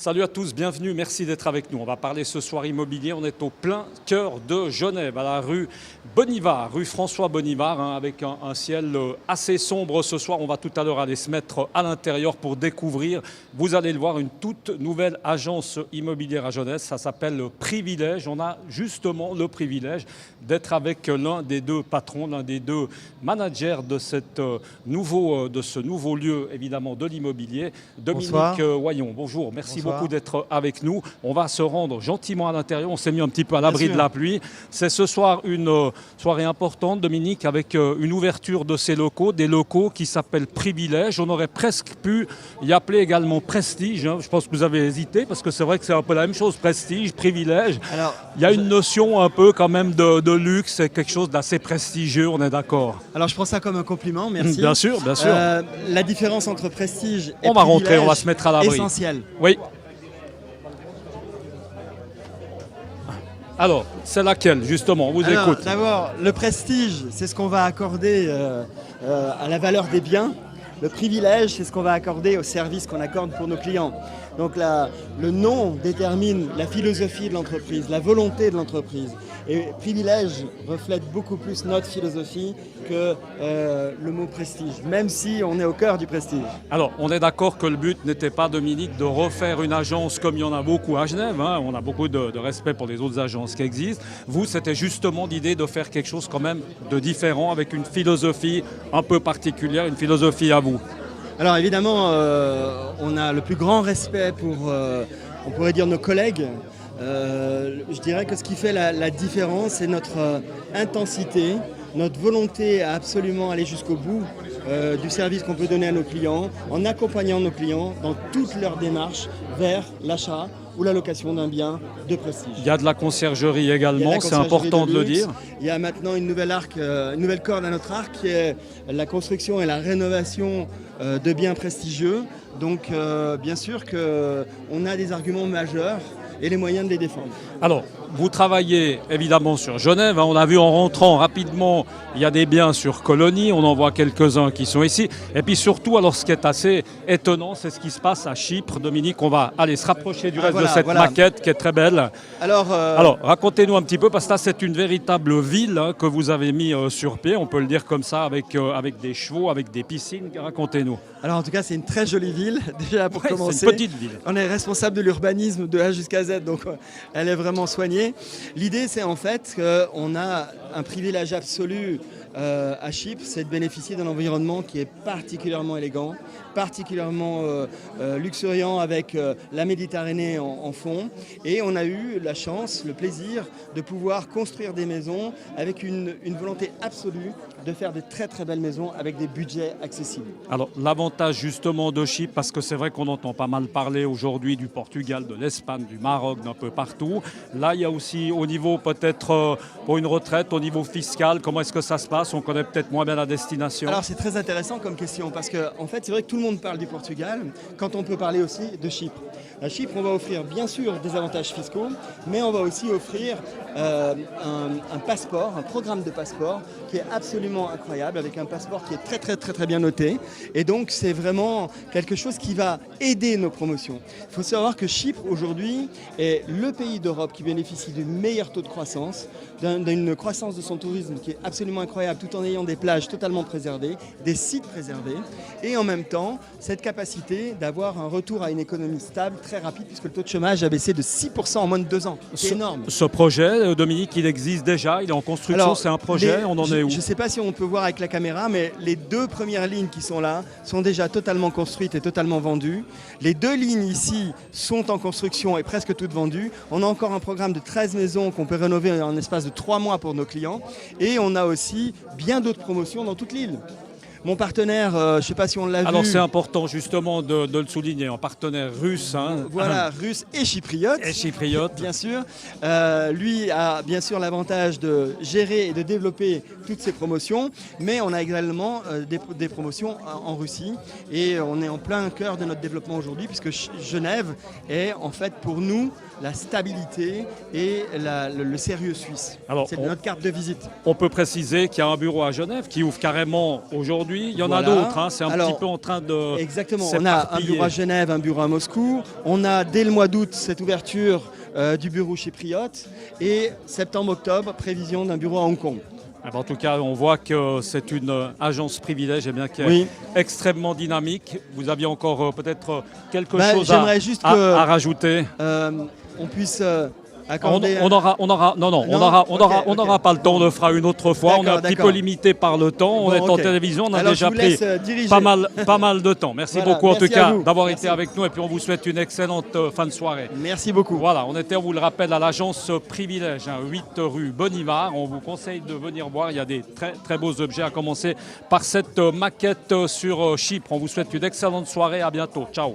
Salut à tous, bienvenue, merci d'être avec nous. On va parler ce soir immobilier, on est au plein cœur de Genève, à la rue Bonnivard, rue François Bonnivard, avec un ciel assez sombre ce soir. On va tout à l'heure aller se mettre à l'intérieur pour découvrir, vous allez le voir, une toute nouvelle agence immobilière à Genève. Ça s'appelle Privilège. On a justement le privilège d'être avec l'un des deux patrons, l'un des deux managers de ce nouveau lieu, évidemment, de l'immobilier. Dominique Wayon, bonjour, merci beaucoup d'être avec nous. On va se rendre gentiment à l'intérieur. On s'est mis un petit peu à l'abri de la pluie. C'est ce soir une soirée importante, Dominique, avec une ouverture de ces locaux, des locaux qui s'appellent Privilège. On aurait presque pu y appeler également Prestige. Je pense que vous avez hésité parce que c'est vrai que c'est un peu la même chose, Prestige, Privilège. Alors, il y a une notion un peu quand même de luxe, c'est quelque chose d'assez prestigieux, on est d'accord. Alors je prends ça comme un compliment, merci. Bien sûr, bien sûr. La différence entre Prestige et on va rentrer, on va se mettre à l'abri. Essentiel. Oui. Alors, c'est laquelle, justement? On vous écoute. D'abord, le prestige, c'est ce qu'on va accorder à la valeur des biens. Le privilège, c'est ce qu'on va accorder au service qu'on accorde pour nos clients. Donc le nom détermine la philosophie de l'entreprise, la volonté de l'entreprise. Et privilège reflète beaucoup plus notre philosophie que le mot prestige, même si on est au cœur du prestige. Alors, on est d'accord que le but n'était pas, Dominique, de refaire une agence comme il y en a beaucoup à Genève. On a beaucoup de respect pour les autres agences qui existent. Vous, c'était justement l'idée de faire quelque chose quand même de différent, avec une philosophie un peu particulière, une philosophie à vous. Alors évidemment, on a le plus grand respect pour, on pourrait dire, nos collègues. Je dirais que ce qui fait la différence, c'est notre intensité, notre volonté à absolument aller jusqu'au bout du service qu'on peut donner à nos clients, en accompagnant nos clients dans toutes leurs démarches vers l'achat ou la location d'un bien de prestige. Il y a de la conciergerie également, c'est important de le dire. Il y a maintenant une nouvelle corde à notre arc qui est la construction et la rénovation de biens prestigieux. Donc bien sûr qu'on a des arguments majeurs et les moyens de les défendre. Alors, vous travaillez évidemment sur Genève. On a vu en rentrant rapidement, il y a des biens sur Colonie. On en voit quelques-uns qui sont ici. Et puis surtout, alors ce qui est assez étonnant, c'est ce qui se passe à Chypre. Dominique, on va aller se rapprocher du reste de cette maquette qui est très belle. Alors racontez-nous un petit peu, parce que là, c'est une véritable ville que vous avez mis sur pied. On peut le dire comme ça, avec des chevaux, avec des piscines. Racontez-nous. Alors en tout cas, c'est une très jolie ville, déjà pour commencer. C'est une petite ville. On est responsable de l'urbanisme de A jusqu'à Z, donc elle est vraiment soignée. L'idée, c'est en fait qu'on a un privilège absolu à Chypre, c'est de bénéficier d'un environnement qui est particulièrement élégant, particulièrement luxuriant, avec la Méditerranée en fond. Et on a eu la chance, le plaisir de pouvoir construire des maisons avec une volonté absolue de faire des très très belles maisons avec des budgets accessibles. Alors l'avantage justement de Chypre, parce que c'est vrai qu'on entend pas mal parler aujourd'hui du Portugal, de l'Espagne, du Maroc, d'un peu partout. Là, il y a aussi au niveau peut-être pour une retraite, au niveau fiscal, comment est-ce que ça se passe? On connaît peut-être moins bien la destination. Alors c'est très intéressant comme question, parce qu'en fait c'est vrai que tout le monde parle du Portugal quand on peut parler aussi de Chypre. À Chypre, on va offrir bien sûr des avantages fiscaux, mais on va aussi offrir un passeport, un programme de passeport qui est absolument incroyable, avec un passeport qui est très très très très bien noté. Et donc c'est vraiment quelque chose qui va aider nos promotions. Il faut savoir que Chypre aujourd'hui est le pays d'Europe qui bénéficie du meilleur taux de croissance, d'une croissance de son tourisme qui est absolument incroyable, tout en ayant des plages totalement préservées, des sites préservés, et en même temps cette capacité d'avoir un retour à une économie stable, très rapide, puisque le taux de chômage a baissé de 6% en moins de 2 ans. C'est énorme. Ce projet, Dominique, il existe déjà, il est en construction, c'est un projet, on en est où? Je ne sais pas si on peut voir avec la caméra, mais les 2 premières lignes qui sont là sont déjà totalement construites et totalement vendues. Les 2 lignes ici sont en construction et presque toutes vendues. On a encore un programme de 13 maisons qu'on peut rénover en espace de 3 mois pour nos clients. Et on a aussi bien d'autres promotions dans toute l'île. Mon partenaire, je ne sais pas si on l'a vu. Alors c'est important justement de le souligner, un partenaire russe. Voilà, russe et chypriote. Et chypriote. Bien sûr. Lui a bien sûr l'avantage de gérer et de développer toutes ces promotions, mais on a également des promotions en Russie. Et on est en plein cœur de notre développement aujourd'hui, puisque Genève est en fait pour nous la stabilité et le sérieux suisse. C'est notre carte de visite. On peut préciser qu'il y a un bureau à Genève qui ouvre carrément aujourd'hui aujourd'hui. Il y en Voilà. a d'autres, hein. C'est un Alors, petit peu en train de Exactement, on a un s'éparpiller. bureau à Genève, un bureau à Moscou. On a dès le mois d'août cette ouverture du bureau chypriote. Et septembre-octobre, prévision d'un bureau à Hong Kong. Eh ben, en tout cas, on voit que c'est une agence privilège et bien qui est Oui. extrêmement dynamique. Vous aviez encore peut-être quelque Bah, chose j'aimerais juste à que- rajouter. On puisse On accorder... aura, Non, on ok, n'aura ok. pas le temps, on le fera une autre fois. On est un D'accord, petit peu d'accord. limité par le temps. On Bon, est en ok. télévision, on a Alors, déjà je vous pris laisse diriger. pas mal de temps. Merci Voilà, beaucoup en tout merci à cas vous. d'avoir Merci. été avec nous et puis on vous souhaite une excellente fin de soirée. Merci beaucoup. Voilà, on était, on vous le rappelle, à l'agence Privilège, 8 rue Bonivard. On vous conseille de venir voir, il y a des très très beaux objets, à commencer par cette maquette sur Chypre. On vous souhaite une excellente soirée, à bientôt. Ciao.